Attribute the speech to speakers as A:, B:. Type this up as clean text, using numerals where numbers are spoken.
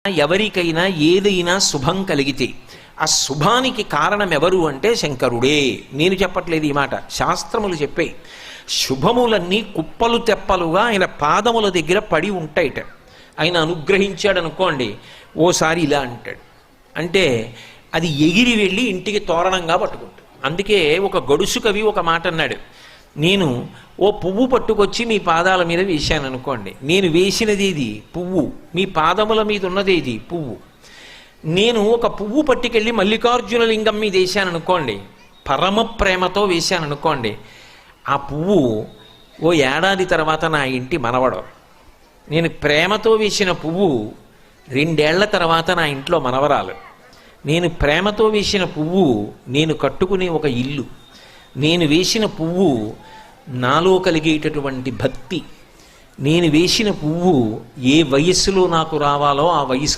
A: ఎవరికైనా ఏదైనా శుభం కలిగితే ఆ శుభానికి కారణం ఎవరు అంటే శంకరుడే. నేను చెప్పట్లేదు ఈ మాట, శాస్త్రములు చెప్పాయి. శుభములన్నీ కుప్పలు తెప్పలుగా ఆయన పాదముల దగ్గర పడి ఉంటాయిట. ఆయన అనుగ్రహించాడు అనుకోండి, ఓసారి ఇలా అంటాడు అంటే అది ఎగిరి వెళ్ళి ఇంటికి తోరణంగా పట్టుకుంటాడు. అందుకే ఒక గడుసు కవి ఒక మాట అన్నాడు, నేను ఓ పువ్వు పట్టుకొచ్చి మీ పాదాల మీద వేశాను అనుకోండి, నేను వేసినది ఇది పువ్వు, మీ పాదముల మీద ఉన్నది ఇది పువ్వు. నేను ఒక పువ్వు పట్టుకెళ్ళి మల్లికార్జున లింగం మీద వేశాను అనుకోండి, పరమ ప్రేమతో వేశాను అనుకోండి, ఆ పువ్వు ఓ ఏడాది తర్వాత నా ఇంటి మనవడు. నేను ప్రేమతో వేసిన పువ్వు 2 ఏళ్ల తర్వాత నా ఇంట్లో మనవరాలు. నేను ప్రేమతో వేసిన పువ్వు నేను కట్టుకునే ఒక ఇల్లు. నేను వేసిన పువ్వు నాలో కలిగేటటువంటి భక్తి. నేను వేసిన పువ్వు ఏ వయస్సులో నాకు రావాలో ఆ వయసు